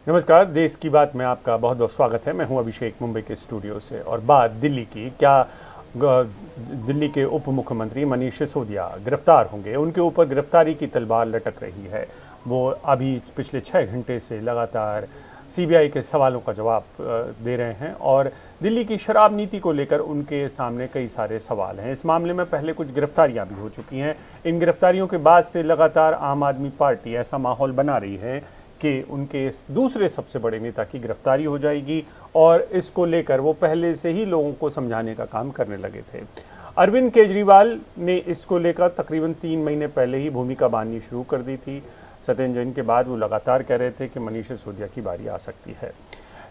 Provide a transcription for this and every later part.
नमस्कार, देश की बात में आपका बहुत बहुत स्वागत है। मैं हूं अभिषेक, मुंबई के स्टूडियो से। और बात दिल्ली की, क्या दिल्ली के उप मुख्यमंत्री मनीष सिसोदिया गिरफ्तार होंगे? उनके ऊपर गिरफ्तारी की तलवार लटक रही है। वो अभी पिछले 6 घंटे से लगातार सीबीआई के सवालों का जवाब दे रहे हैं और दिल्ली की शराब नीति को लेकर उनके सामने कई सारे सवाल हैं। इस मामले में पहले कुछ गिरफ्तारियां भी हो चुकी हैं। इन गिरफ्तारियों के बाद से लगातार आम आदमी पार्टी ऐसा माहौल बना रही है कि उनके दूसरे सबसे बड़े नेता की गिरफ्तारी हो जाएगी और इसको लेकर वो पहले से ही लोगों को समझाने का काम करने लगे थे। अरविंद केजरीवाल ने इसको लेकर तकरीबन 3 महीने पहले ही भूमिका बांधनी शुरू कर दी थी। सत्येंद्र जैन के बाद वो लगातार कह रहे थे कि मनीष सिसोदिया की बारी आ सकती है,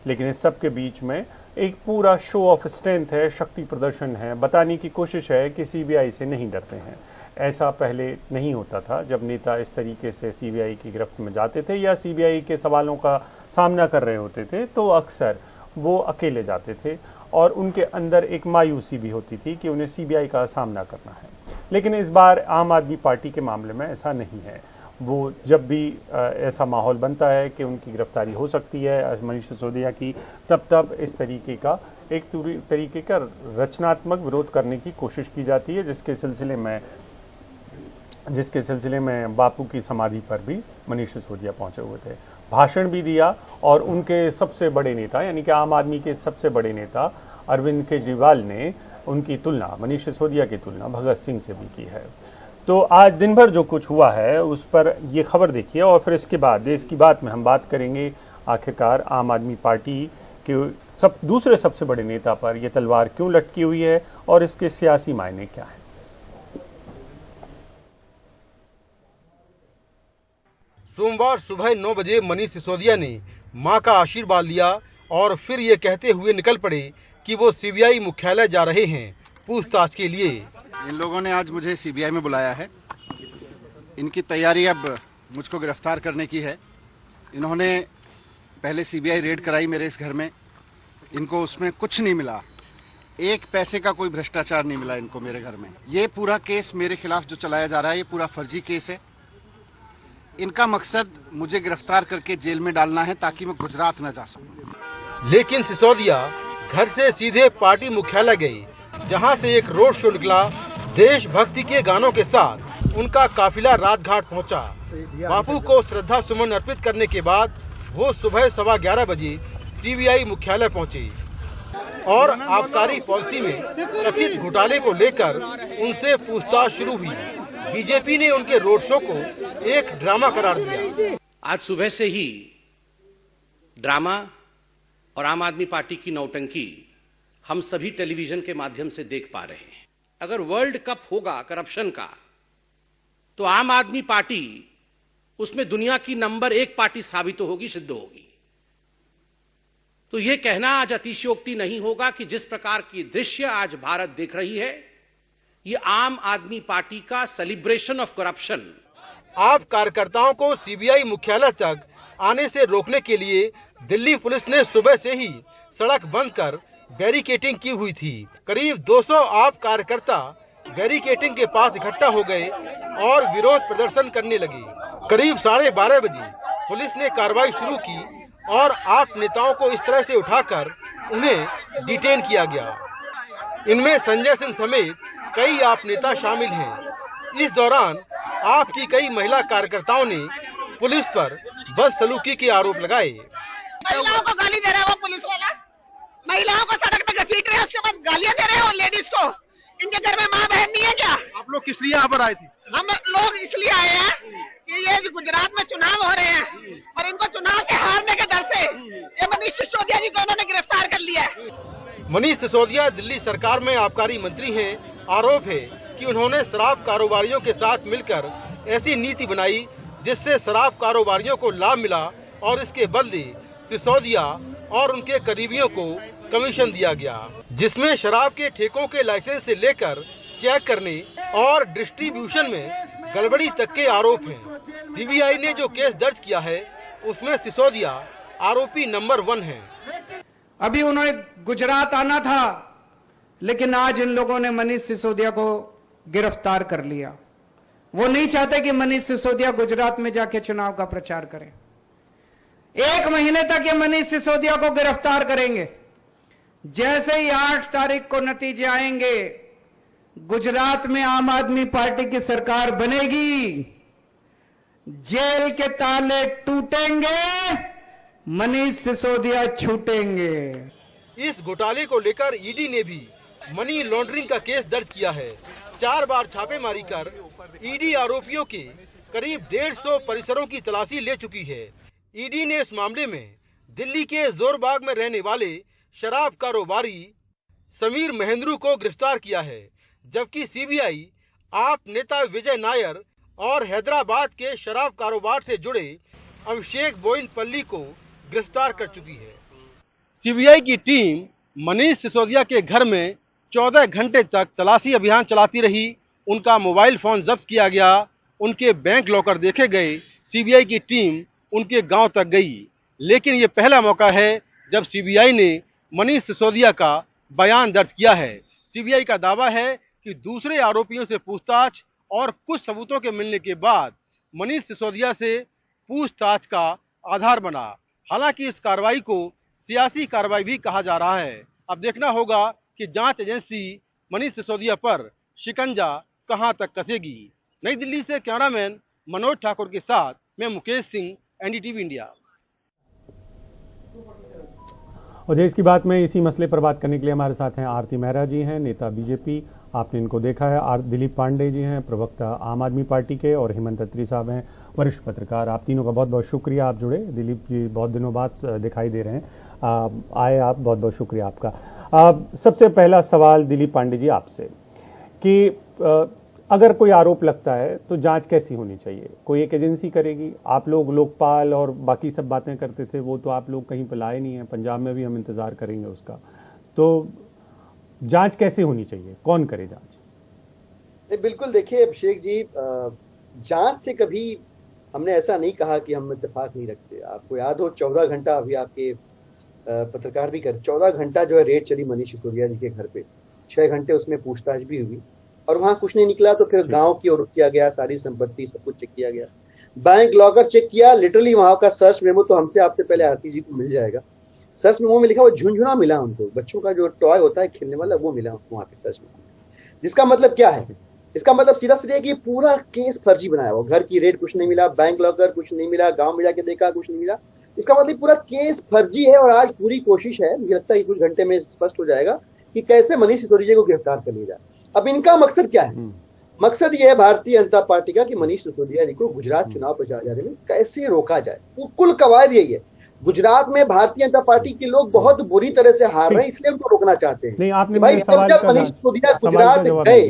लेकिन इस सब के बीच में एक पूरा शो ऑफ स्ट्रेंथ है, शक्ति प्रदर्शन है, बताने की कोशिश है कि सीबीआई से नहीं डरते हैं। ऐसा पहले नहीं होता था। जब नेता इस तरीके से सीबीआई की गिरफ्त में जाते थे या सीबीआई के सवालों का सामना कर रहे होते थे तो अक्सर वो अकेले जाते थे और उनके अंदर एक मायूसी भी होती थी कि उन्हें सीबीआई का सामना करना है। लेकिन इस बार आम आदमी पार्टी के मामले में ऐसा नहीं है। वो जब भी ऐसा माहौल बनता है कि उनकी गिरफ्तारी हो सकती है मनीष सिसोदिया की, तब इस तरीके का एक तरीके का रचनात्मक विरोध करने की कोशिश की जाती है, जिसके सिलसिले में बापू की समाधि पर भी मनीष सिसोदिया पहुंचे हुए थे, भाषण भी दिया और उनके सबसे बड़े नेता यानी कि आम आदमी के सबसे बड़े नेता अरविंद केजरीवाल ने उनकी तुलना, मनीष सिसोदिया की तुलना भगत सिंह से भी की है। तो आज दिन भर जो कुछ हुआ है उस पर ये खबर देखिए और फिर इसके बाद देश की बात में हम बात करेंगे आखिरकार आम आदमी पार्टी के दूसरे सबसे बड़े नेता पर यह तलवार क्यों लटकी हुई है और इसके सियासी मायने क्या है। सोमवार सुबह 9 बजे मनीष सिसोदिया ने मां का आशीर्वाद लिया और फिर ये कहते हुए निकल पड़े कि वो सीबीआई मुख्यालय जा रहे हैं पूछताछ के लिए। इन लोगों ने आज मुझे सीबीआई में बुलाया है। इनकी तैयारी अब मुझको गिरफ्तार करने की है। इन्होंने पहले सीबीआई रेड कराई मेरे इस घर में, इनको उसमें कुछ नहीं मिला, 1 पैसे का कोई भ्रष्टाचार नहीं मिला इनको मेरे घर में। ये पूरा केस मेरे खिलाफ जो चलाया जा रहा है ये पूरा फर्जी केस है। इनका मकसद मुझे गिरफ्तार करके जेल में डालना है ताकि मैं गुजरात न जा सकूं। लेकिन सिसोदिया घर से सीधे पार्टी मुख्यालय गए, जहां से एक रोड शो निकला। देशभक्ति के गानों के साथ उनका काफिला राजघाट पहुंचा। बापू को श्रद्धा सुमन अर्पित करने के बाद वो सुबह 11:15 बजे सीबीआई मुख्यालय पहुंचे और आबकारी पॉलिसी में कथित घोटाले को लेकर उनसे पूछताछ शुरू हुई। बीजेपी ने उनके रोड शो को एक ड्रामा करार दिया। आज सुबह से ही ड्रामा और आम आदमी पार्टी की नौटंकी हम सभी टेलीविजन के माध्यम से देख पा रहे हैं। अगर वर्ल्ड कप होगा करप्शन का तो आम आदमी पार्टी उसमें दुनिया की नंबर 1 पार्टी साबित होगी, सिद्ध होगी। तो यह कहना आज अतिशयोक्ति नहीं होगा कि जिस प्रकार की दृश्य आज भारत देख रही है ये आम आदमी पार्टी का सेलिब्रेशन ऑफ करप्शन। आप कार्यकर्ताओं को सीबीआई मुख्यालय तक आने से रोकने के लिए दिल्ली पुलिस ने सुबह से ही सड़क बंद कर बैरिकेडिंग की हुई थी। करीब 200 आप कार्यकर्ता बैरिकेडिंग के पास इकट्ठा हो गए और विरोध प्रदर्शन करने लगे। करीब 12:30 बजे पुलिस ने कार्रवाई शुरू की और आप नेताओं को इस तरह से उठाकर उन्हें डिटेन किया गया। इनमें संजय सिंह समेत कई आप नेता शामिल हैं। इस दौरान आपकी कई महिला कार्यकर्ताओं ने पुलिस पर बदसलूकी के आरोप लगाए। महिलाओं को गाली दे रहा है वो पुलिस वाला, महिलाओं को सड़क पे घसीट रहे हैं, उसके बाद गालियां दे रहे हैं और लेडीज को। इनके घर में माँ बहन नहीं है क्या? आप लोग किस लिए यहाँ पर आए थे? हम लोग इसलिए आए हैं कि ये जो गुजरात में चुनाव हो रहे हैं और इनको चुनाव से हारने के डर से ये मनीष सिसोदिया जी को उन्होंने गिरफ्तार कर लिया है। मनीष सिसोदिया दिल्ली सरकार में आबकारी मंत्री हैं। आरोप है कि उन्होंने शराब कारोबारियों के साथ मिलकर ऐसी नीति बनाई जिससे शराब कारोबारियों को लाभ मिला और इसके बदले सिसोदिया और उनके करीबियों को कमीशन दिया गया, जिसमें शराब के ठेकों के लाइसेंस से लेकर चेक करने और डिस्ट्रीब्यूशन में गड़बड़ी तक के आरोप हैं। सीबीआई ने जो केस दर्ज किया है उसमें सिसोदिया आरोपी नंबर 1 है। अभी उन्होंने गुजरात आना था लेकिन आज इन लोगों ने मनीष सिसोदिया को गिरफ्तार कर लिया। वो नहीं चाहते कि मनीष सिसोदिया गुजरात में जाके चुनाव का प्रचार करें। 1 महीने तक ये मनीष सिसोदिया को गिरफ्तार करेंगे। जैसे ही 8 तारीख को नतीजे आएंगे, गुजरात में आम आदमी पार्टी की सरकार बनेगी, जेल के ताले टूटेंगे, मनीष सिसोदिया छूटेंगे। इस घोटाले को लेकर ईडी ने भी मनी लॉन्ड्रिंग का केस दर्ज किया है। 4 बार छापेमारी कर ईडी आरोपियों के करीब 150 परिसरों की तलाशी ले चुकी है। ईडी ने इस मामले में दिल्ली के जोरबाग में रहने वाले शराब कारोबारी समीर महेंद्रू को गिरफ्तार किया है, जबकि सीबीआई आप नेता विजय नायर और हैदराबाद के शराब कारोबार से जुड़े अभिषेक बोयिनपल्ली को गिरफ्तार कर चुकी है। सीबीआई की टीम मनीष सिसोदिया के घर में 14 घंटे तक तलाशी अभियान चलाती रही। उनका मोबाइल फोन जब्त किया गया, उनके बैंक लॉकर देखे गए। सीबीआई की टीम उनके गांव तक गई, लेकिन ये पहला मौका है जब सीबीआई ने मनीष सिसोदिया का बयान दर्ज किया है। सीबीआई का दावा है कि दूसरे आरोपियों से पूछताछ और कुछ सबूतों के मिलने के बाद मनीष सिसोदिया से पूछताछ का आधार बना। हालांकि इस कार्रवाई को सियासी कार्रवाई भी कहा जा रहा है। अब देखना होगा कि जांच एजेंसी मनीष सिसोदिया पर शिकंजा कहां तक कसेगी। नई दिल्ली से कैमरामैन मनोज ठाकुर के साथ मैं मुकेश सिंह, एनडीटीवी इंडिया। और देश की बात में इसी मसले पर बात करने के लिए हमारे साथ हैं आरती मेहरा जी हैं, नेता बीजेपी, आपने इनको देखा है। दिलीप पांडे जी हैं, प्रवक्ता आम आदमी पार्टी के, और हेमंत अत्री साहब हैं, वरिष्ठ पत्रकार। आप तीनों का बहुत बहुत शुक्रिया, आप जुड़े। दिलीप जी बहुत दिनों बाद दिखाई दे रहे हैं, आए आप, बहुत बहुत शुक्रिया आपका। सबसे पहला सवाल दिलीप पांडे जी आपसे कि अगर कोई आरोप लगता है तो जांच कैसी होनी चाहिए? कोई एक एजेंसी करेगी? आप लोग लोकपाल और बाकी सब बातें करते थे, वो तो आप लोग कहीं पर लाए नहीं है। पंजाब में भी हम इंतजार करेंगे उसका। तो जांच कैसे होनी चाहिए? कौन करे जांच? बिल्कुल, देखिए अभिषेक जी, जांच से कभी हमने ऐसा नहीं कहा कि हम इत्तेफाक नहीं रखते। आपको याद हो 14 घंटा, अभी आपके पत्रकार भी कर 14 घंटा जो है रेड चली मनीष सिसोदिया जी के घर पे। 6 घंटे उसमें पूछताछ भी हुई और वहां कुछ नहीं निकला। तो फिर गांव की ओर किया गया, सारी संपत्ति सब कुछ चेक किया गया, बैंक लॉकर चेक किया। लिटरली वहां का सर्च मेमो तो हमसे आपसे पहले आरती जी को मिल जाएगा। सर्च मेमो में लिखा वो झुनझुना मिला उनको, बच्चों का जो टॉय होता है खेलने वाला, वो मिला उनको वहां पे सर्च मेमो। जिसका मतलब क्या है? इसका मतलब सिर्फ ये कि पूरा केस फर्जी बनाया हुआ। घर की रेड कुछ नहीं मिला, बैंक लॉकर कुछ नहीं मिला, गांव में जाके देखा कुछ नहीं मिला। इसका मतलब पूरा केस फर्जी है। और आज पूरी कोशिश है, मुझे लगता है कुछ घंटे में स्पष्ट हो जाएगा कि कैसे मनीष सिसोदिया को गिरफ्तार कर लिया जाए। अब इनका मकसद क्या है? मकसद ये है भारतीय जनता पार्टी का कि मनीष सिसोदिया जी को गुजरात चुनाव प्रचार जाने में कैसे रोका जाए। वो कुल कवायद यही है। गुजरात में भारतीय जनता पार्टी के लोग बहुत बुरी तरह से हार रहे हैं, इसलिए उनको रोकना चाहते हैं। नहीं, आपने भाई जब मनीष सिसोदिया गुजरात गए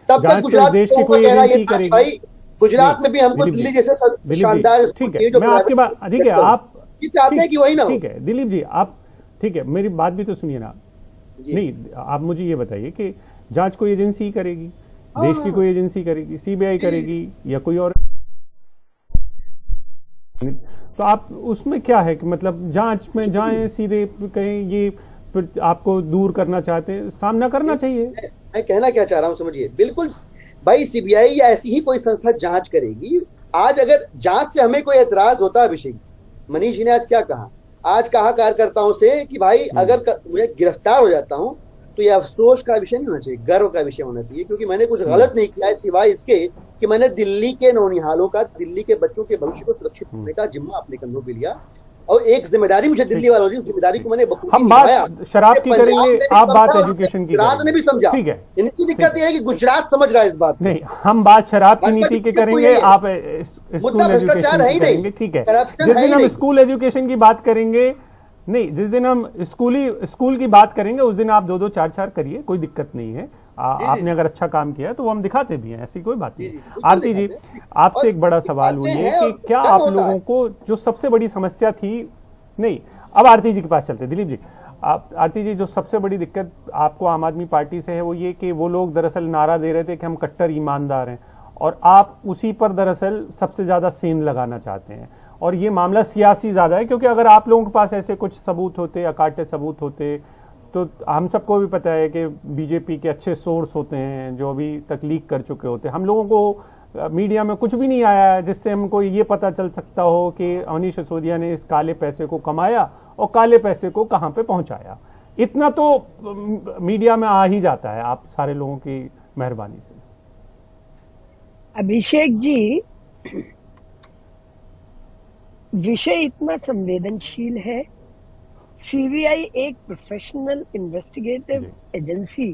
तब तक गुजरात भाई गुजरात में भी हमको दिल्ली जैसे शानदार, ठीक है, मैं आपकी बात, ठीक है, आप चाहते हैं कि वही ना हो। ठीक है दिलीप जी, आप ठीक है, मेरी बात भी तो सुनिए ना। नहीं, आप मुझे ये बताइए कि जांच कोई एजेंसी करेगी, देश की कोई एजेंसी करेगी, सीबीआई करेगी या कोई और? तो आप उसमें क्या है कि मतलब जांच में जाएं सीधे, कहें ये आपको दूर करना चाहते हैं, सामना करना चाहिए। मैं कहना क्या चाह रहा हूं समझिए। बिल्कुल भाई, सीबीआई या ऐसी ही कोई संस्था जांच करेगी। आज अगर जांच से हमें कोई एतराज होता है, अभिषेक मनीष जी ने आज क्या कहा? आज कहा कार्यकर्ताओं से कि भाई अगर मैं गिरफ्तार हो जाता हूं तो यह अफसोस का विषय नहीं होना चाहिए, गर्व का विषय होना चाहिए, क्योंकि मैंने कुछ गलत नहीं किया है सिवाय इसके कि मैंने दिल्ली के नौनिहालों का, दिल्ली के बच्चों के भविष्य को सुरक्षित करने का जिम्मा अपने कंधों पे लिया। और एक जिम्मेदारी मुझे दिल्ली वालों की, जिम्मेदारी को मैंने हम बात शराब की करेंगे, आप बात एजुकेशन की। गुजरात ने भी समझा, ठीक है। इनकी दिक्कत यह है कि गुजरात समझ रहा है इस बात। नहीं, हम बात शराब की नीति की करेंगे, आप मुद्दा भ्रष्टाचार है ही नहीं, ठीक है। जिस दिन हम स्कूल एजुकेशन की बात करेंगे, नहीं, जिस दिन हम स्कूल की बात करेंगे उस दिन आप 2-2, 4-4 करिए, कोई दिक्कत नहीं है। आपने अगर अच्छा काम किया है तो वो हम दिखाते भी हैं, ऐसी कोई बात नहीं। आरती जी, आपसे एक बड़ा सवाल हुई है कि क्या आप लोगों को जो सबसे बड़ी समस्या थी, नहीं, अब आरती जी के पास चलते। दिलीप जी, आरती जी, जो सबसे बड़ी दिक्कत आपको आम आदमी पार्टी से है वो ये कि वो लोग दरअसल नारा दे रहे थे कि हम कट्टर ईमानदार हैं, और आप उसी पर दरअसल सबसे ज्यादा सेंध लगाना चाहते हैं। और ये मामला सियासी ज्यादा है, क्योंकि अगर आप लोगों के पास ऐसे कुछ सबूत होते, अकाटे सबूत होते, तो हम सबको भी पता है कि बीजेपी के अच्छे सोर्स होते हैं जो अभी तक लीक कर चुके होते हैं। हम लोगों को मीडिया में कुछ भी नहीं आया है जिससे हमको ये पता चल सकता हो कि मनीष सिसोदिया ने इस काले पैसे को कमाया और काले पैसे को कहां पे पहुंचाया। इतना तो मीडिया में आ ही जाता है आप सारे लोगों की मेहरबानी से। अभिषेक जी, विषय इतना संवेदनशील है। सीबीआई एक प्रोफेशनल इन्वेस्टिगेटिव एजेंसी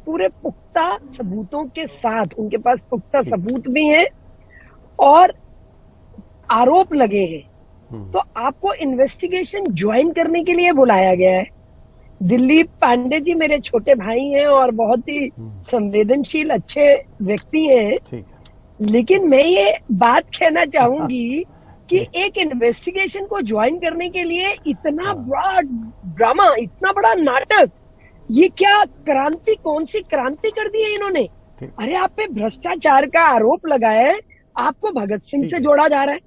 पूरे पुख्ता सबूतों के साथ, उनके पास पुख्ता सबूत भी हैं और आरोप लगे हैं, तो आपको इन्वेस्टिगेशन ज्वाइन करने के लिए बुलाया गया है। दिलीप पांडे जी मेरे छोटे भाई हैं और बहुत ही संवेदनशील अच्छे व्यक्ति हैं, लेकिन मैं ये बात कहना चाहूंगी कि एक इन्वेस्टिगेशन को ज्वाइन करने के लिए इतना बड़ा ड्रामा, इतना बड़ा नाटक, ये क्या क्रांति, कौन सी क्रांति कर दी है इन्होंने? अरे आप पे भ्रष्टाचार का आरोप लगा है, आपको भगत सिंह से जोड़ा जा रहा है।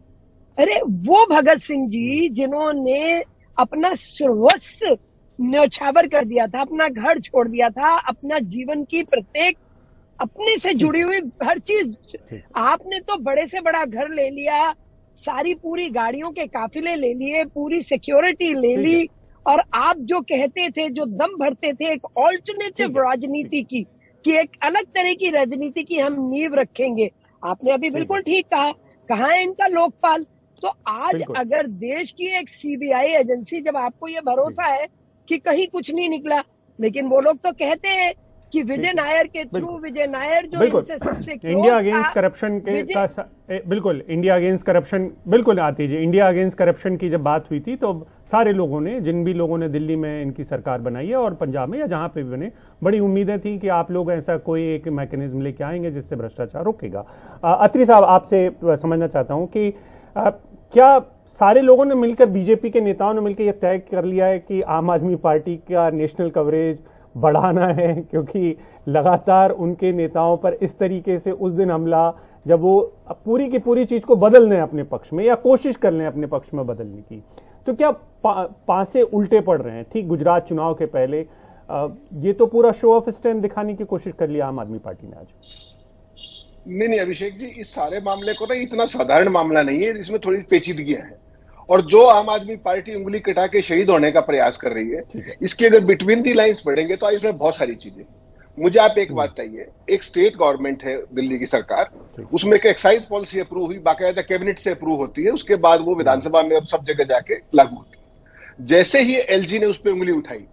अरे वो भगत सिंह जी जिन्होंने अपना सर्वस्व न्यौछावर कर दिया था, अपना घर छोड़ दिया था, अपना जीवन की प्रत्येक अपने से जुड़ी हुई हर चीज, आपने तो बड़े से बड़ा घर ले लिया, सारी पूरी गाड़ियों के काफिले ले लिए, पूरी सिक्योरिटी ले ली, और आप जो कहते थे, जो दम भरते थे एक ऑल्टरनेटिव राजनीति की, कि एक अलग तरह की राजनीति की हम नींव रखेंगे, आपने अभी बिल्कुल ठीक कहा, कहाँ है इनका लोकपाल? तो आज अगर देश की एक सीबीआई एजेंसी, जब आपको ये भरोसा है कि कहीं कुछ नहीं निकला, लेकिन वो लोग तो कहते हैं कि विजय नायर के थ्रू, विजय नायर जो इनसे सबसे इंडिया अगेंस्ट करप्शन के बिल्कुल इंडिया अगेंस्ट करप्शन बिल्कुल आती है। इंडिया अगेंस्ट करप्शन की जब बात हुई थी तो सारे लोगों ने, जिन भी लोगों ने दिल्ली में इनकी सरकार बनाई है और पंजाब में या जहां पे भी बने, बड़ी उम्मीदें थी कि आप लोग ऐसा कोई एक मैकेनिज्म लेके आएंगे जिससे भ्रष्टाचार रुकेगा। अत्री साहब, आपसे समझना चाहता हूं कि क्या सारे लोगों ने मिलकर, बीजेपी के नेताओं ने मिलकर यह तय कर लिया है कि आम आदमी पार्टी का नेशनल कवरेज बढ़ाना है, क्योंकि लगातार उनके नेताओं पर इस तरीके से उस दिन हमला, जब वो पूरी की पूरी चीज को बदल लें अपने पक्ष में या कोशिश कर लें अपने पक्ष में बदलने की, तो क्या पासे उल्टे पड़ रहे हैं? ठीक गुजरात चुनाव के पहले ये तो पूरा शो ऑफ स्ट्रेंथ दिखाने की कोशिश कर लिया आम आदमी पार्टी ने आज। नहीं अभिषेक जी, इस सारे मामले को ना इतना साधारण मामला नहीं है, इसमें थोड़ी पेचीदगियां हैं, और जो आम आदमी पार्टी उंगली कटा के शहीद होने का प्रयास कर रही है, इसकी अगर बिटवीन दी लाइंस पढ़ेंगे तो इसमें बहुत सारी चीजें। मुझे आप एक बात बताइए, एक स्टेट गवर्नमेंट है दिल्ली की सरकार, उसमें एक एक्साइज पॉलिसी अप्रूव हुई, बाकायदा कैबिनेट से अप्रूव होती है, उसके बाद वो विधानसभा में सब जगह जाके लागू होती है। जैसे ही एलजी ने उस पर उंगली उठाई,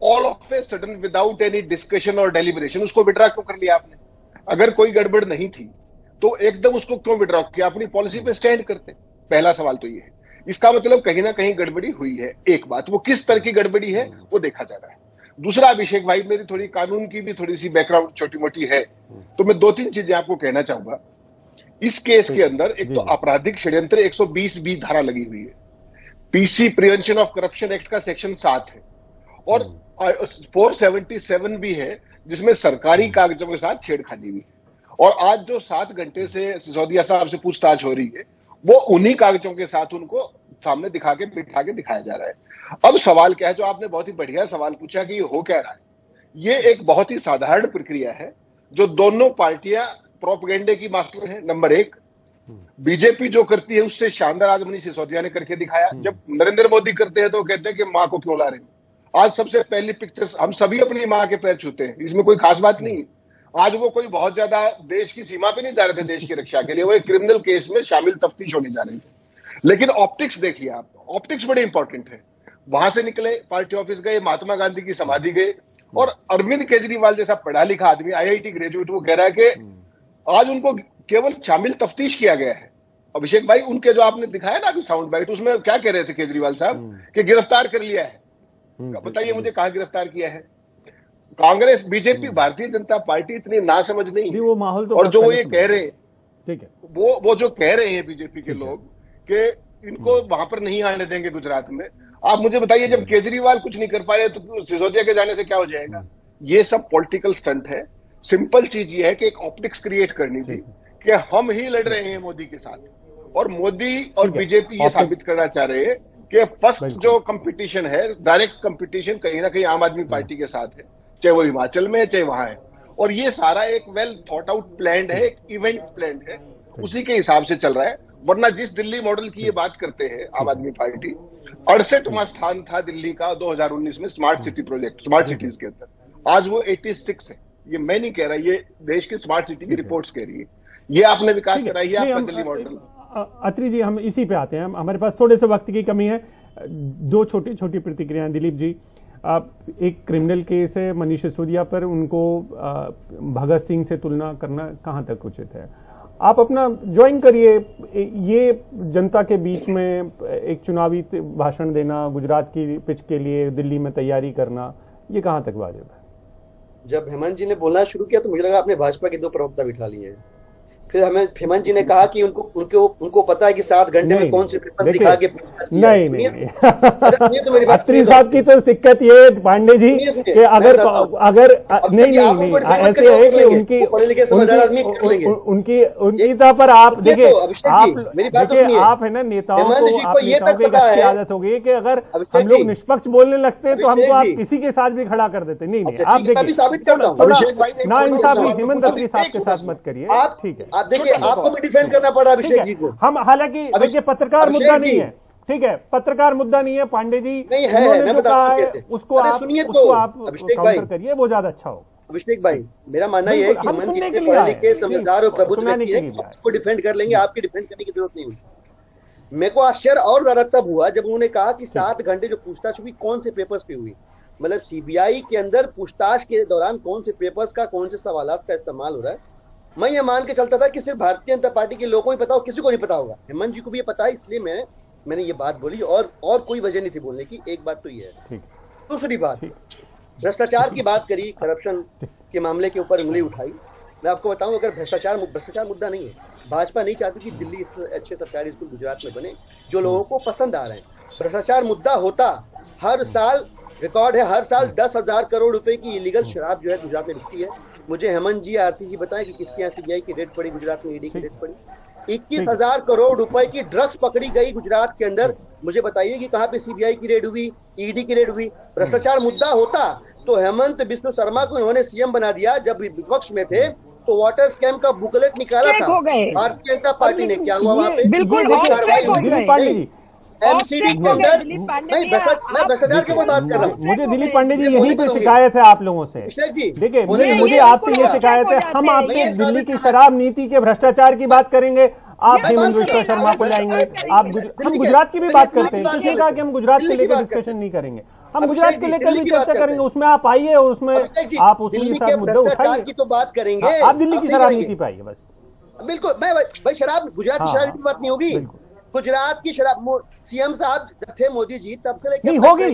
all of a sudden without any discussion और डेलिब्रेशन उसको विड्रॉ क्यों कर लिया आपने? अगर कोई गड़बड़ नहीं थी तो एकदम उसको क्यों विड्रॉ किया? अपनी पॉलिसी पे स्टैंड करते। पहला सवाल तो ये है, इसका मतलब कहीं ना कहीं गड़बड़ी हुई है। एक बात, वो किस तरह की गड़बड़ी है वो देखा जा रहा है। दूसरा अभिषेक भाई, मेरी थोड़ी कानून की भी थोड़ी सी बैकग्राउंड छोटी मोटी है, तो मैं 2-3 चीजें आपको कहना चाहूंगा। इस केस के अंदर एक तो आपराधिक षड्यंत्र 120B धारा लगी हुई है, PC prevention of corruption act का सेक्शन 7 है, और 477 भी है जिसमें सरकारी कागजों के साथ छेड़खानी हुई है। और आज जो 7 घंटे से सिसोदिया साहब से पूछताछ हो रही है, वो उन्हीं कागजों के साथ उनको सामने दिखा के बिठा के दिखाया जा रहा है। अब सवाल क्या है, जो आपने बहुत ही बढ़िया सवाल पूछा कि ये हो क्या रहा है, ये एक बहुत ही साधारण प्रक्रिया है जो दोनों पार्टियां प्रोपेगेंडे की मास्टर हैं। नंबर 1, बीजेपी जो करती है उससे शानदार आज मनीष सिसोदिया ने करके दिखाया। जब नरेंद्र मोदी करते हैं तो कहते हैं कि मां को क्यों ला रहे हैं। आज सबसे पहली पिक्चर्स, हम सभी अपनी मां के पैर छूते हैं, इसमें कोई खास बात नहीं है। आज वो कोई बहुत ज्यादा देश की सीमा पे नहीं जा रहे थे देश की रक्षा के लिए, वो एक क्रिमिनल केस में शामिल तफ्तीश होने जा रही थी। लेकिन ऑप्टिक्स देखिए आप, ऑप्टिक्स बड़े इंपॉर्टेंट है। वहां से निकले, पार्टी ऑफिस गए, महात्मा गांधी की समाधि गए, और अरविंद केजरीवाल जैसा पढ़ा लिखा आदमी, IIT ग्रेजुएट, वो कह रहा है कि आज उनको केवल शामिल तफ्तीश किया गया है। अभिषेक भाई, उनके जो आपने दिखाया ना अभी साउंड बाइट, उसमें क्या कह रहे थे केजरीवाल साहब कि गिरफ्तार कर लिया है। बताइए मुझे कहां गिरफ्तार किया है? कांग्रेस, बीजेपी, भारतीय जनता पार्टी इतनी नासमझ नहीं है। वो माहौल तो और जो ये कह रहे हैं, ठीक है, वो जो कह रहे हैं बीजेपी के लोग कि इनको वहां पर नहीं आने देंगे गुजरात में, आप मुझे बताइए जब केजरीवाल कुछ नहीं कर पाए तो सिसोदिया के जाने से क्या हो जाएगा? ये सब पॉलिटिकल स्टंट है। सिंपल चीज ये है कि एक ऑप्टिक्स क्रिएट करनी थी कि हम ही लड़ रहे हैं मोदी के साथ, और मोदी और बीजेपी ये साबित करना चाह रहे हैं कि फर्स्ट जो कंपटीशन है, डायरेक्ट कंपटीशन कहीं ना कहीं आम आदमी पार्टी के साथ है, चाहे वो हिमाचल में है चाहे वहां है। और ये सारा एक वेल थॉट आउट प्लान है, एक इवेंट प्लान है, उसी के हिसाब से चल रहा है। वरना जिस दिल्ली मॉडल की ये बात करते हैं आम आदमी पार्टी, 68वां स्थान था दिल्ली का 2019 में smart city project, smart cities के अंदर, आज वो 86 है। ये मैं नहीं कह रहा, ये देश की स्मार्ट सिटी की रिपोर्ट्स कह रही है। ये आपने विकास कराई है, आपका दिल्ली मॉडल। अत्री जी, हम इसी पे आते हैं, हमारे पास थोड़े से वक्त की कमी है। दो छोटी छोटी प्रतिक्रियाएं। दिलीप जी, एक क्रिमिनल केस है मनीष सिसोदिया पर, उनको भगत सिंह से तुलना करना कहां तक उचित है? आप अपना ज्वाइन करिए, ये जनता के बीच में एक चुनावी भाषण देना, गुजरात की पिच के लिए दिल्ली में तैयारी करना, ये कहां तक वाजिब है? जब हेमंत जी ने बोलना शुरू किया तो मुझे लगा आपने भाजपा के 2 प्रवक्ता बिठा लिए हैं। फिर हमें हेमंत जी ने कहा कि उनको पता है कि 7 घंटे में कौन से पेपर्स दिखा के नहीं तो मेरी बात अत्री साहब की तो दिक्कत ये पांडे जी कि अगर नहीं ऐसे है कि उनकी तरह पर आप देखिए, आप है ना, नेताओं को एक अच्छी आदत हो गई कि अगर हम लोग निष्पक्ष बोलने लगते हैं तो हमको आप किसी के साथ भी खड़ा कर देते। नहीं, आप देखिए ना इंसाफी हेमंत अत्री साहब के साथ मत करिए, ठीक है? आप देखिए, आपको भी डिफेंड करना पड़ा अभिषेक जी को। हम हालांकि देखिए पत्रकार मुद्दा नहीं है, ठीक है, पत्रकार मुद्दा नहीं है पांडे जी, नहीं है, मैं बता रहा हूं उसको आप काउंटर करिए, वो ज्यादा अच्छा हो। अभिषेक भाई, मेरा मानना यह है कि हेमंत जी के पढ़े लिखे, समझदार और प्रबुद्ध व्यक्ति हैं, आपको डिफेंड कर लेंगे, आपकी डिफेंड करने की जरूरत नहीं हुई। मेरे को आश्चर्य और ज्यादा तब हुआ जब उन्होंने कहा कि 7 घंटे जो पूछताछ हुई कौन से पेपर्स पे हुई। मतलब सीबीआई के अंदर पूछताछ के दौरान कौन से पेपर्स का, कौन से सवालात का इस्तेमाल हो रहा है। मैं ये मान के चलता था कि सिर्फ भारतीय जनता पार्टी के लोगों को ही पता हो, किसी को नहीं पता होगा। हेमंत जी को भी ये पता है, इसलिए मैंने ये बात बोली, और कोई वजह नहीं थी बोलने की। एक बात तो ये है। दूसरी बात, भ्रष्टाचार की बात करी, करप्शन के मामले के ऊपर उंगली उठाई। मैं आपको बताऊं, अगर भ्रष्टाचार मुद्दा नहीं है, भाजपा नहीं चाहती कि दिल्ली अच्छे सरकारी स्कूल गुजरात में बने जो लोगों को पसंद आ रहे हैं। भ्रष्टाचार मुद्दा होता, हर साल रिकॉर्ड है, हर साल 10,000 करोड़ रुपए की इलीगल शराब जो है गुजरात में बिकती है। मुझे हेमंत जी, आरती जी बताएं कि किसके यहाँ सीबीआई की रेड पड़ी, गुजरात में ईडी की रेड पड़ी। 21,000 करोड़ रुपए की ड्रग्स पकड़ी गई गुजरात के अंदर। मुझे बताइए कि कहाँ पे सीबीआई की रेड हुई, ईडी की रेड हुई? भ्रष्टाचार मुद्दा होता तो हेमंत बिस्व शर्मा को उन्होंने सीएम बना दिया। जब विपक्ष में थे तो वाटर स्कैम का बुकलेट निकाला था भारतीय जनता पार्टी ने। क्या हुआ वहाँ पे? बिल्कुल एमसीडी के अंदर मैं भ्रष्टाचार की बात कर रहा हूँ। मुझे दिलीप पांडे जी यही पे शिकायत है आप लोगों से। देखिए, मुझे आपसे ये शिकायत है, हम आपके दिल्ली की शराब नीति के भ्रष्टाचार की बात करेंगे, आप हेमंत बिस्व शर्मा को लाएंगे। हम गुजरात की भी बात करते हैं, किसने कहा कि हम गुजरात के लेकर डिस्कशन नहीं करेंगे? हम गुजरात को लेकर भी चर्चा करेंगे, उसमें आप आइए, उसमें आप उसके साथ मुद्दा उठाइए की तो बात करेंगे। आप दिल्ली की शराब नीति पे आइए बस। बिल्कुल, मैं भाई शराब, गुजरात की शराब की बात नहीं होगी। गुजरात की शराब, सीएम साहब जब थे मोदी जी तब से लेकर नहीं होगी।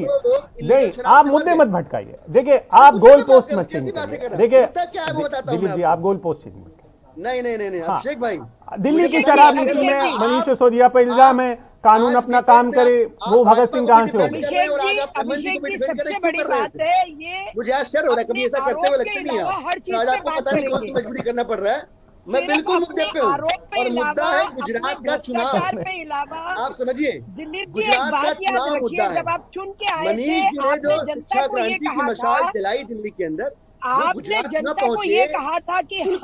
नहीं, आप मुद्दे मत भटकाइए। देखिए, आप गोल पोस्ट मत चेंज करिए। देखिए दिलीप जी, आप गोल पोस्ट चेंज मत करिए। नहीं अभिषेक भाई, दिल्ली की शराब नीति में मनीष सिसोदिया पर इल्जाम है, कानून अपना काम करे, वो भगत सिंह कहां से होगी? अभिषेक जी, सबसे बड़ी बात है ये, मुझे आश्चर्य हो रहा है, कभी ऐसा करते हुए लगते नहीं है। आज आपको पता नहीं कौन सी मजबूरी करना पड़ रहा है। मैं बिल्कुल मुद्दे पे हूँ, और मुद्दा है गुजरात का चुनाव। आप समझिए, गुजरात का चुनाव मुद्दा है। मनीष जी ने जो शिक्षा क्रांति की मशाल जलाई दिल्ली के अंदर, आपने जनता को ये कहा था कि हम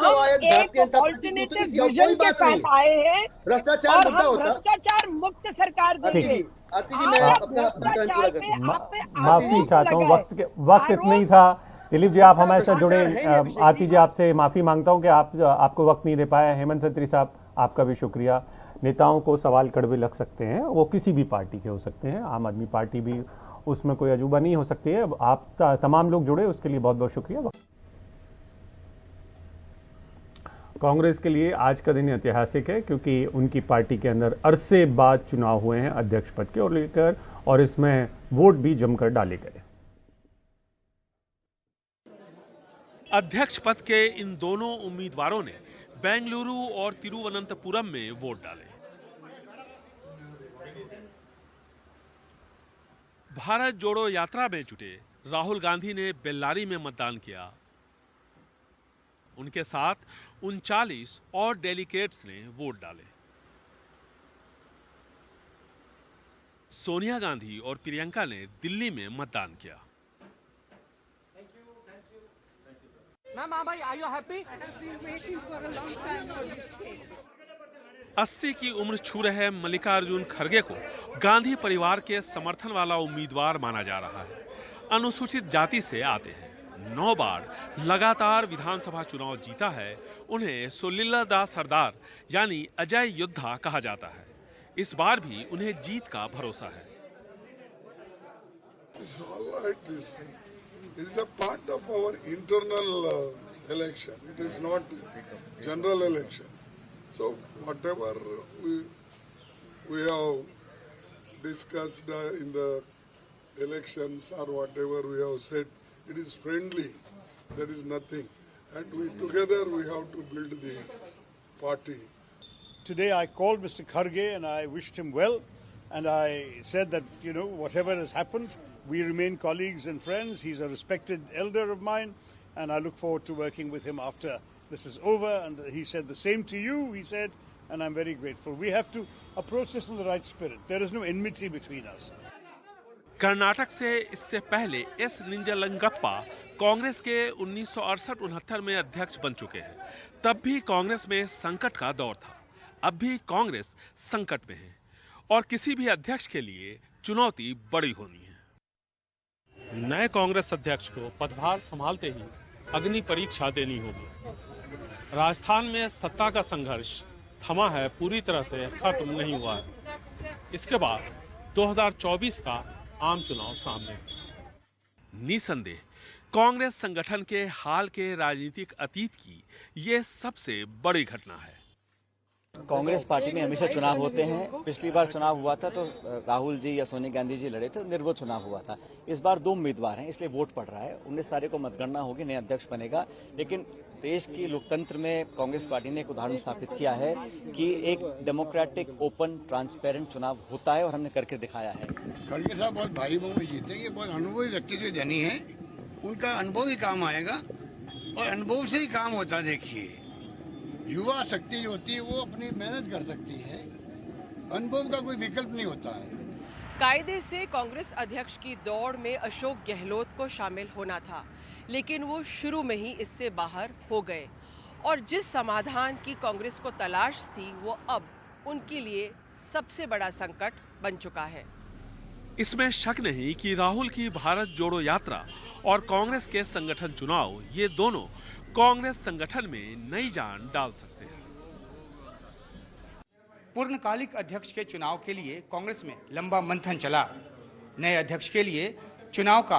एक ऑल्टरनेटिव विजन के साथ आए हैं, भ्रष्टाचार मुद्दा होता, भ्रष्टाचार मुक्त सरकार देंगे। आरती जी, मैं अपना माफी चाहता हूँ, वक्त इतना ही था। दिलीप जी, आप हमारे साथ जुड़े, आरती जी आपसे माफी मांगता हूं कि आपको वक्त नहीं दे पाया। हेमंत अत्री साहब, आपका भी शुक्रिया। नेताओं को सवाल कड़वे लग सकते हैं, वो किसी भी पार्टी के हो सकते हैं, आम आदमी पार्टी भी उसमें कोई अजूबा नहीं हो सकती है। आप तमाम लोग जुड़े, उसके लिए बहुत बहुत शुक्रिया। कांग्रेस के लिए आज का दिन ऐतिहासिक है, क्योंकि उनकी पार्टी के अंदर अरसे बाद चुनाव हुए हैं अध्यक्ष पद के लेकर, और इसमें वोट भी जमकर डाले गए। अध्यक्ष पद के इन दोनों उम्मीदवारों ने बेंगलुरु और तिरुवनंतपुरम में वोट डाले। भारत जोड़ो यात्रा में जुटे राहुल गांधी ने बेल्लारी में मतदान किया। उनके साथ 39 और डेलीगेट्स ने वोट डाले। सोनिया गांधी और प्रियंका ने दिल्ली में मतदान किया। अस्सी की उम्र छू रहे मल्लिकार्जुन खड़गे को गांधी परिवार के समर्थन वाला उम्मीदवार माना जा रहा है। अनुसूचित जाति से आते हैं, 9 बार लगातार विधानसभा चुनाव जीता है। उन्हें सोलिल्ला सरदार यानी अजय योद्धा कहा जाता है। इस बार भी उन्हें जीत का भरोसा है। It is a part of our internal election. It is not general election. So whatever we have discussed in the elections or whatever we have said, it is friendly. There is nothing. And together we have to build the party. Today I called Mr. Kharge and I wished him well. And I said that, whatever has happened, we remain colleagues and friends. He's a respected elder of mine, and I look forward to working with him after this is over. And he said the same to you, he said, and I'm very grateful. We have to approach this in the right spirit. There is no enmity between us. Karnataka से इससे पहले S निंजलंगप्पा Congress के 1968-69 में अध्यक्ष बन चुके हैं। तब भी कांग्रेस में संकट का दौर था। अब भी कांग्रेस संकट में है और किसी भी अध्यक्ष के लिए चुनौती बड़ी होनी है। नए कांग्रेस अध्यक्ष को पदभार संभालते ही अग्नि परीक्षा देनी होगी। राजस्थान में सत्ता का संघर्ष थमा है, पूरी तरह से खत्म नहीं हुआ है। इसके बाद 2024 का आम चुनाव सामने। निसंदेह कांग्रेस संगठन के हाल के राजनीतिक अतीत की ये सबसे बड़ी घटना है। कांग्रेस पार्टी में हमेशा चुनाव होते हैं। पिछली बार चुनाव हुआ था तो राहुल जी या सोनिया गांधी जी लड़े थे, निर्विरोध चुनाव हुआ था। इस बार 2 उम्मीदवार हैं, इसलिए वोट पड़ रहा है। 19 तारीख को मतगणना होगी, नया अध्यक्ष बनेगा। लेकिन देश की लोकतंत्र में कांग्रेस पार्टी ने एक उदाहरण स्थापित किया है कि एक डेमोक्रेटिक, ओपन, ट्रांसपेरेंट चुनाव होता है और हमने करके दिखाया है। खड़गे साहब बहुत भारी बहुमत जीते। ये बहुत अनुभवी व्यक्ति से धनी है, उनका अनुभव ही काम आएगा और अनुभव से ही काम होता। देखिए, युवा शक्ति जो होती है वो अपनी मेहनत कर सकती है, अनुभव का कोई विकल्प नहीं होता है। कायदे से कांग्रेस अध्यक्ष की दौड़ में अशोक गहलोत को शामिल होना था, लेकिन वो शुरू में ही इससे बाहर हो गए और जिस समाधान की कांग्रेस को तलाश थी वो अब उनके लिए सबसे बड़ा संकट बन चुका है। इसमें शक नहीं कि राहुल की भारत जोड़ो यात्रा और कांग्रेस के संगठन चुनाव, ये दोनों कांग्रेस संगठन में नई जान डाल सकते हैं। पूर्णकालिक अध्यक्ष के चुनाव के लिए कांग्रेस में लंबा मंथन चला। नए अध्यक्ष के लिए चुनाव का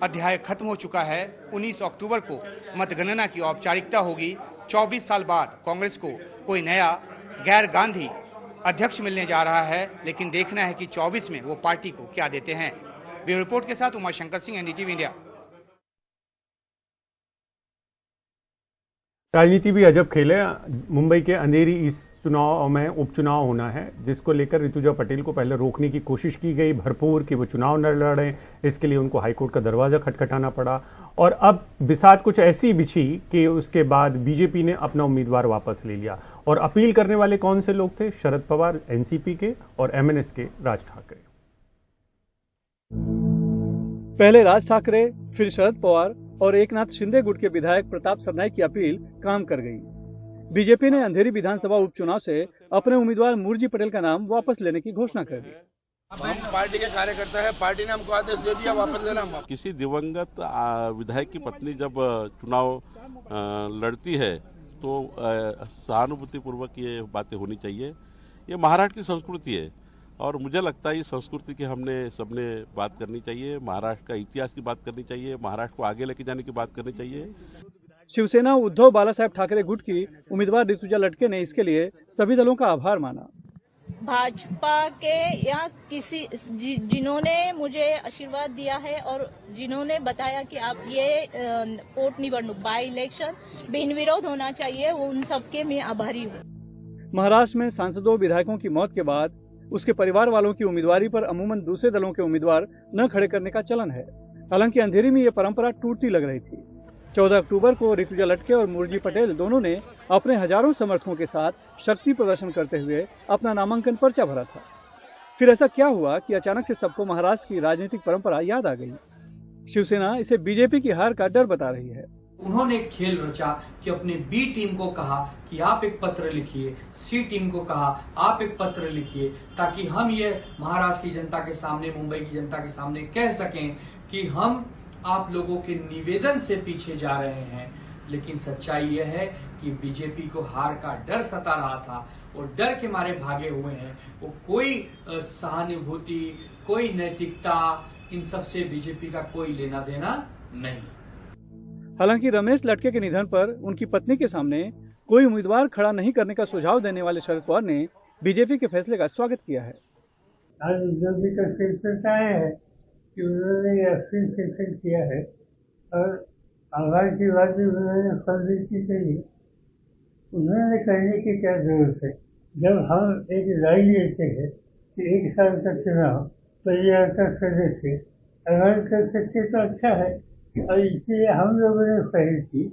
अध्याय खत्म हो चुका है। 19 अक्टूबर को मतगणना की औपचारिकता होगी। 24 साल बाद कांग्रेस को कोई नया गैर गांधी अध्यक्ष मिलने जा रहा है, लेकिन देखना है कि 24 में वो पार्टी को क्या देते हैं। ब्यूरो रिपोर्ट के साथ उमा शंकर सिंह, एनडीटीवी इंडिया। राजनीति भी अजब खेल है। मुंबई के अंधेरी इस चुनाव में उपचुनाव होना है, जिसको लेकर ऋतुजा पटेल को पहले रोकने की कोशिश की गई भरपूर कि वो चुनाव न लड़ें। इसके लिए उनको हाईकोर्ट का दरवाजा खटखटाना पड़ा और अब बिसात कुछ ऐसी बिछी कि उसके बाद बीजेपी ने अपना उम्मीदवार वापस ले लिया। और अपील करने वाले कौन से लोग थे? शरद पवार एनसीपी के और एमएनएस के राज ठाकरे। पहले राज ठाकरे, फिर शरद पवार और एकनाथ शिंदे गुट के विधायक प्रताप सरनाईक की अपील काम कर गई। बीजेपी ने अंधेरी विधानसभा उपचुनाव से अपने उम्मीदवार मूर्जी पटेल का नाम वापस लेने की घोषणा कर दी। हम पार्टी के कार्यकर्ता है, पार्टी ने हमको आदेश दे दिया वापस लेना। किसी दिवंगत विधायक की पत्नी जब चुनाव लड़ती है तो सहानुभूति पूर्वक ये बातें होनी चाहिए। ये महाराष्ट्र की संस्कृति है और मुझे लगता है इस संस्कृति की हमने सबने बात करनी चाहिए। महाराष्ट्र का इतिहास की बात करनी चाहिए, महाराष्ट्र को आगे लेके जाने की बात करनी चाहिए। शिवसेना उद्धव बालासाहेब ठाकरे गुट की उम्मीदवार ऋतुजा लटके ने इसके लिए सभी दलों का आभार माना। भाजपा के या किसी जिन्होंने मुझे आशीर्वाद दिया है और जिन्होंने बताया कि आप ये पोट निवडणूक बाय इलेक्शन बिन विरोध होना चाहिए, उन सबके मैं आभारी हूँ। महाराष्ट्र में सांसदों विधायकों की मौत के बाद उसके परिवार वालों की उम्मीदवारी पर अमूमन दूसरे दलों के उम्मीदवार न खड़े करने का चलन है। हालांकि अंधेरी में ये परंपरा टूटती लग रही थी। 14 अक्टूबर को ऋतुजा लटके और मूर्जी पटेल दोनों ने अपने हजारों समर्थकों के साथ शक्ति प्रदर्शन करते हुए अपना नामांकन पर्चा भरा था। फिर ऐसा क्या हुआ कि अचानक से सबको महाराष्ट्र की राजनीतिक परंपरा याद आ गई। शिवसेना इसे बीजेपी की हार का डर बता रही है। उन्होंने खेल रचा कि अपने बी टीम को कहा कि आप एक पत्र लिखिए, सी टीम को कहा आप एक पत्र लिखिए, ताकि हम ये महाराष्ट्र की जनता के सामने, मुंबई की जनता के सामने कह सकें कि हम आप लोगों के निवेदन से पीछे जा रहे हैं। लेकिन सच्चाई यह है कि बीजेपी को हार का डर सता रहा था और डर के मारे भागे हुए हैं। वो कोई सहानुभूति, कोई नैतिकता, इन सब से बीजेपी का कोई लेना देना नहीं। हालांकि रमेश लटके के निधन पर उनकी पत्नी के सामने कोई उम्मीदवार खड़ा नहीं करने का सुझाव देने वाले शरद पवार ने बीजेपी के फैसले का स्वागत किया है। आज बीजेपी का शीर्षक है कि उन्होंने यह फैसला किया है और आगाज की बात भी उन्होंने फर्जी की चाहिए। उन्होंने कहने की क्या जरूरत है? जब हम एक राय लेते हैं कि 1 साल तक चुनाव परिवार कर सकते थे, अगर कर सकते तो अच्छा है, और इसलिए हम लोगों ने पहल की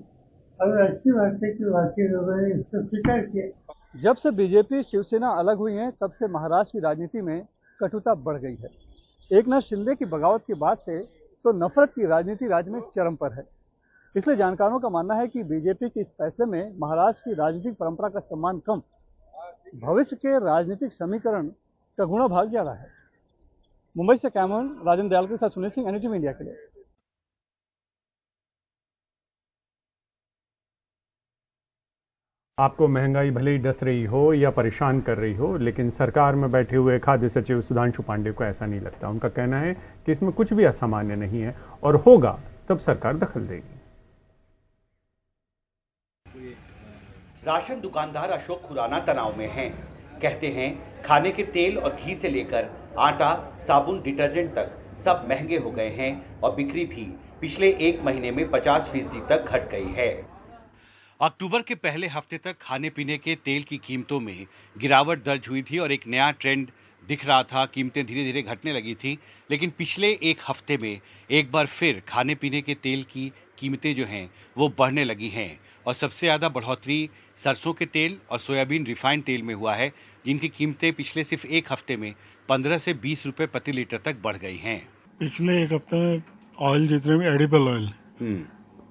और अच्छी बात है कि बाकी लोगों ने इसको स्वीकार किया। जब से बीजेपी शिवसेना अलग हुई है तब से महाराष्ट्र की राजनीति में कटुता बढ़ गई है। एकनाथ शिंदे की बगावत के बाद से तो नफरत की राजनीति राज्य में चरम पर है। इसलिए जानकारों का मानना है कि बीजेपी के इस फैसले में महाराष्ट्र की राजनीतिक परंपरा का सम्मान कम, भविष्य के राजनीतिक समीकरण का गुणा भाग ज्यादा है। मुंबई से कैमरन राजेंद्र दयाल के साथ सुनील सिंह, एनडीटीवी इंडिया के लिए। आपको महंगाई भले ही डस रही हो या परेशान कर रही हो, लेकिन सरकार में बैठे हुए खाद्य सचिव सुधांशु पांडे को ऐसा नहीं लगता। उनका कहना है कि इसमें कुछ भी असामान्य नहीं है और होगा तब सरकार दखल देगी। राशन दुकानदार अशोक खुराना तनाव में हैं। कहते हैं खाने के तेल और घी से लेकर आटा, साबुन, डिटर्जेंट तक सब महंगे हो गए हैं और बिक्री भी पिछले 1 महीने में 50% तक घट गई है। अक्टूबर के पहले हफ्ते तक खाने पीने के तेल की कीमतों में गिरावट दर्ज हुई थी और एक नया ट्रेंड दिख रहा था। कीमतें धीरे धीरे घटने लगी थी, लेकिन पिछले 1 हफ्ते में एक बार फिर खाने पीने के तेल की कीमतें जो हैं वो बढ़ने लगी हैं और सबसे ज़्यादा बढ़ोतरी सरसों के तेल और सोयाबीन रिफाइंड तेल में हुआ है, जिनकी कीमतें पिछले सिर्फ 1 हफ्ते में 15 से 20 रुपए प्रति लीटर तक बढ़ गई हैं। पिछले 1 हफ्ते में ऑयल जितने भी एडिबल ऑयल,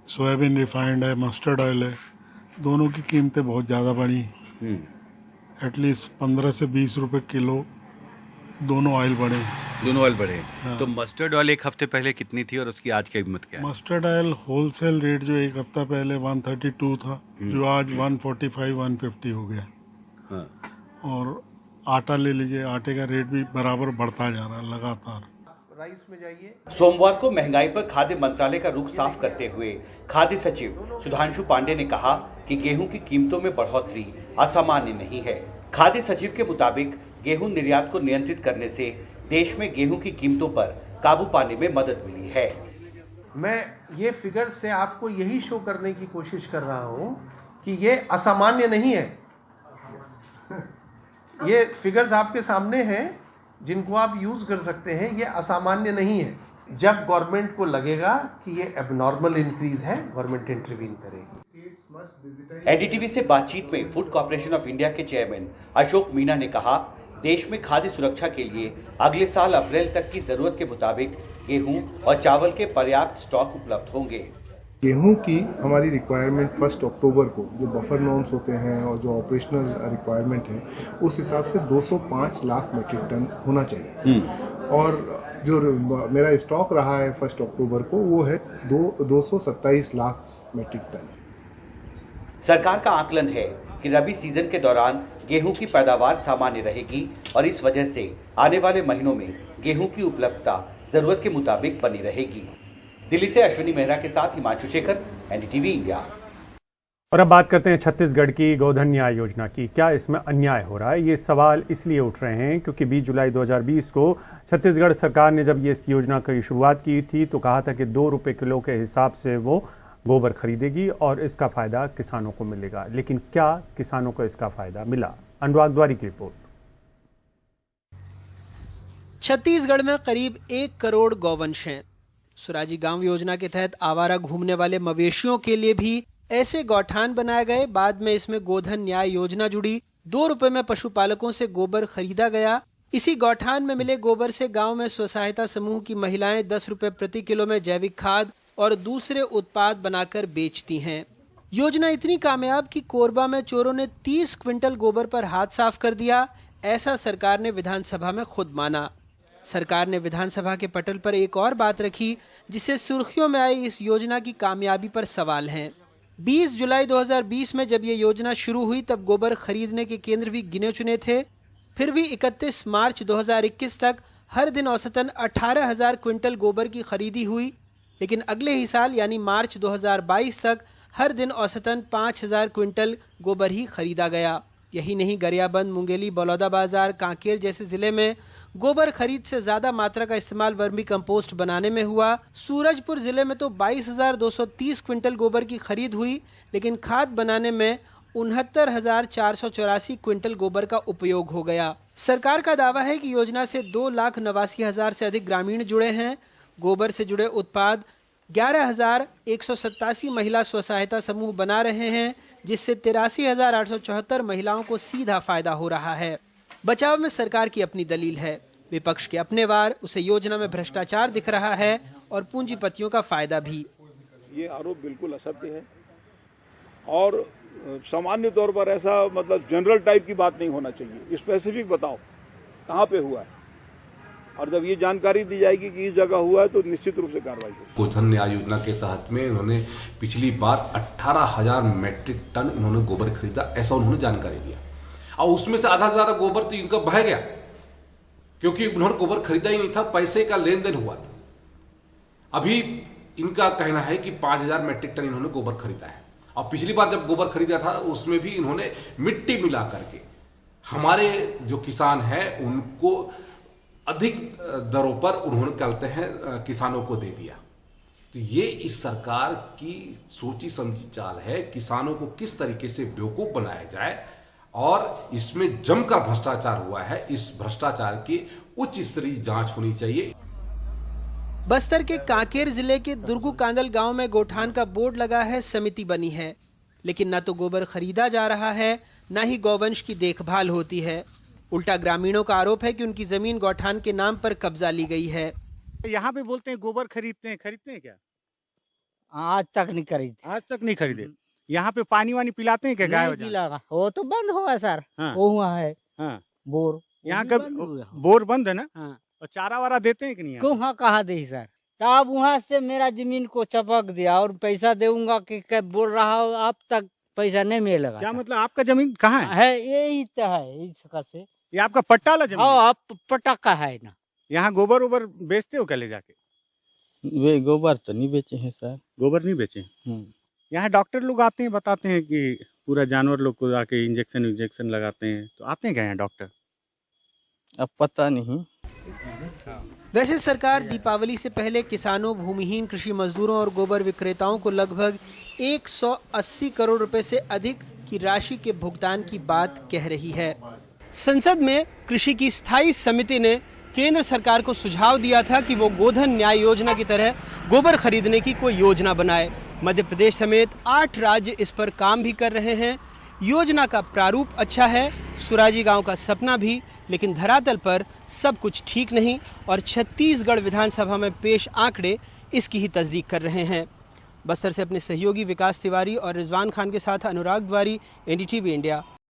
सोयाबीन रिफाइंड है, मस्टर्ड ऑयल है, दोनों की कीमतें बहुत ज्यादा बढ़ी। एटलीस्ट 15 से 20 रुपए किलो दोनों ऑयल बढ़े। हाँ। तो मस्टर्ड ऑयल 1 हफ्ते पहले कितनी थी और उसकी आज की कीमत क्या है? मस्टर्ड ऑयल होलसेल रेट जो 1 हफ्ता पहले 132 था, जो आज 145-150 हो गया। हाँ। और आटा ले लीजिए, आटे का रेट भी बराबर बढ़ता जा रहा है लगातार। राइस में जाइए। सोमवार को महंगाई पर खाद्य मंत्रालय का रुख साफ करते हुए खाद्य सचिव सुधांशु पांडे ने कहा कि गेहूं की कीमतों में बढ़ोतरी असामान्य नहीं है। खाद्य सचिव के मुताबिक गेहूं निर्यात को नियंत्रित करने से देश में गेहूं की कीमतों पर काबू पाने में मदद मिली है। मैं ये फिगर से आपको यही शो करने की कोशिश कर रहा हूं कि ये असामान्य नहीं है। ये फिगर्स आपके सामने हैं, जिनको आप यूज कर सकते हैं। ये असामान्य नहीं है। जब गवर्नमेंट को लगेगा कि ये एबनॉर्मल इंक्रीज है, गवर्नमेंट इंटरवीन करेगी। एनडीटीवी से बातचीत में फूड कॉर्पोरेशन ऑफ इंडिया के चेयरमैन अशोक मीना ने कहा, देश में खाद्य सुरक्षा के लिए अगले साल अप्रैल तक की जरूरत के मुताबिक गेहूं और चावल के पर्याप्त स्टॉक उपलब्ध होंगे। गेहूं की हमारी रिक्वायरमेंट 1 अक्टूबर को जो बफर नॉर्म्स होते हैं और जो ऑपरेशनल रिक्वायरमेंट है, उस हिसाब से 205 लाख मीट्रिक टन होना चाहिए। और जो मेरा स्टॉक रहा है 1 अक्टूबर को, वो है 227 लाख मीट्रिक टन। सरकार का आकलन है कि रबी सीजन के दौरान गेहूं की पैदावार सामान्य रहेगी और इस वजह से आने वाले महीनों में गेहूं की उपलब्धता जरूरत के मुताबिक बनी रहेगी। दिल्ली से अश्विनी मेहरा के साथ हिमांशु शेखर, एनडीटीवी इंडिया। और अब बात करते हैं छत्तीसगढ़ की गोधन न्याय योजना की। क्या इसमें अन्याय हो रहा है? ये सवाल इसलिए उठ रहे हैं क्योंकि 20 जुलाई 2020 को छत्तीसगढ़ सरकार ने जब ये इस योजना की शुरुआत की थी तो कहा था कि 2 रुपए किलो के हिसाब से वो गोबर खरीदेगी और इसका फायदा किसानों को मिलेगा। लेकिन क्या किसानों को इसका फायदा मिला? अनुराग द्वारी की रिपोर्ट। छत्तीसगढ़ में करीब 1 करोड़ गौवंश हैं। सुराजी गांव योजना के तहत आवारा घूमने वाले मवेशियों के लिए भी ऐसे गौठान बनाए गए। बाद में इसमें गोधन न्याय योजना जुड़ी। 2 रुपए में पशुपालकों से गोबर खरीदा गया। इसी गौठान में मिले गोबर से गांव में स्व सहायता समूह की महिलाएं 10 रुपए प्रति किलो में जैविक खाद और दूसरे उत्पाद बनाकर बेचती हैं। योजना इतनी कामयाब कि कोरबा में चोरों ने 30 क्विंटल गोबर पर हाथ साफ कर दिया, ऐसा सरकार ने विधानसभा में खुद माना। सरकार ने विधानसभा के पटल पर एक और बात रखी जिससे सुर्खियों में आई इस योजना की कामयाबी पर सवाल हैं। 20 जुलाई 2020 में जब ये योजना शुरू हुई तब गोबर खरीदने के केंद्र भी गिने चुने थे। फिर भी 31 मार्च 2021 तक हर दिन औसतन 18,000 क्विंटल गोबर की खरीदी हुई, लेकिन अगले ही साल यानी मार्च 2022 तक हर दिन औसतन 5,000 क्विंटल गोबर ही खरीदा गया। यही नहीं, गरियाबंद, मुंगेली, बलौदाबाजार, कांकेर जैसे जिले में गोबर खरीद से ज्यादा मात्रा का इस्तेमाल वर्मी कंपोस्ट बनाने में हुआ। सूरजपुर जिले में तो 22,230 क्विंटल गोबर की खरीद हुई, लेकिन खाद बनाने में 69,484 क्विंटल गोबर का उपयोग हो गया। सरकार का दावा है कि योजना से 2,89,000 से अधिक ग्रामीण जुड़े हैं। गोबर से जुड़े उत्पाद 11,187 महिला स्वसहायता समूह बना रहे हैं, जिससे 83,874 महिलाओं को सीधा फायदा हो रहा है। बचाव में सरकार की अपनी दलील है, विपक्ष के अपने वार, उसे योजना में भ्रष्टाचार दिख रहा है और पूंजीपतियों का फायदा भी। ये आरोप बिल्कुल असत्य है और सामान्य तौर पर ऐसा मतलब जनरल टाइप की बात नहीं होना चाहिए। स्पेसिफिक बताओ कहाँ पे हुआ है, और जब ये जानकारी दी जाएगी कि इस जगह हुआ है तो निश्चित रूप से कार्रवाई होगी। गोधन न्याय योजना के तहत में इन्होंने पिछली बार 18,000 मैट्रिक टन इन्होंने गोबर खरीदा, ऐसा उन्होंने जानकारी दिया, और उसमें से आधा से ज्यादा गोबर तो इनका बह गया क्योंकि उन्होंने गोबर खरीदा ही नहीं था, पैसे का लेन देन हुआ था। अभी इनका कहना है कि 5,000 मैट्रिक टन इन्होंने गोबर खरीदा है, और पिछली बार जब गोबर खरीदा था उसमें भी इन्होंने मिट्टी मिला करके हमारे जो किसान हैं उनको अधिक दरों पर उन्होंने कहते हैं किसानों को दे दिया। तो ये इस सरकार की सोची समझी चाल है, किसानों को किस तरीके से बेवकूफ बनाया जाए, और इसमें जमकर भ्रष्टाचार हुआ है। इस भ्रष्टाचार की उच्च स्तरीय जांच होनी चाहिए। बस्तर के कांकेर जिले के दुर्गु कांदल गांव में गोठान का बोर्ड लगा है, समिति बनी है, लेकिन न तो गोबर खरीदा जा रहा है, न ही गौवंश की देखभाल होती है। उल्टा ग्रामीणों का आरोप है कि उनकी जमीन गौठान के नाम पर कब्जा ली गई है। यहाँ पे बोलते हैं गोबर खरीदते हैं क्या? आज तक नहीं खरीदे। आज तक नहीं खरीदे। यहाँ पे पानी वानी पिलाते हैं क्या गाय? वो तो बंद हुआ सर। हाँ। वो हुआ है। हाँ। बोर यहाँ का बोर बंद है ना? हाँ। और चारा वारा देते हैं कि नहीं? क्यों कहा दे सर? तब वहाँ से मेरा जमीन को चपक दिया और पैसा दूंगा कि बोल रहा हो, अब तक पैसा नहीं मिलेगा। क्या मतलब आपका जमीन कहाँ है? यही तो है, इस जगह से। ये आपका पट्टा वाला जमीन? आप पट्टा का है ना। यहाँ गोबर ओबर बेचते हो क्या ले जाके? वे गोबर तो नहीं बेचे हैं सर। गोबर नहीं बेचे? यहाँ डॉक्टर लोग आते हैं, बताते हैं कि पूरा जानवर लोग को आके इंजेक्शन लगाते हैं, तो आते हैं क्या यहाँ डॉक्टर? अब पता नहीं। वैसे सरकार दीपावली से पहले किसानों, भूमिहीन कृषि मजदूरों और गोबर विक्रेताओं को लगभग 180 करोड़ रुपए से अधिक की राशि के भुगतान की बात कह रही है। संसद में कृषि की स्थायी समिति ने केंद्र सरकार को सुझाव दिया था कि वो गोधन न्याय योजना की तरह गोबर खरीदने की कोई योजना बनाए। मध्य प्रदेश समेत 8 राज्य इस पर काम भी कर रहे हैं। योजना का प्रारूप अच्छा है, सुराजी गांव का सपना भी, लेकिन धरातल पर सब कुछ ठीक नहीं और छत्तीसगढ़ विधानसभा में पेश आंकड़े इसकी ही तस्दीक कर रहे हैं। बस्तर से अपने सहयोगी विकास तिवारी और रिजवान खान के साथ अनुराग द्वारी, NDTV इंडिया,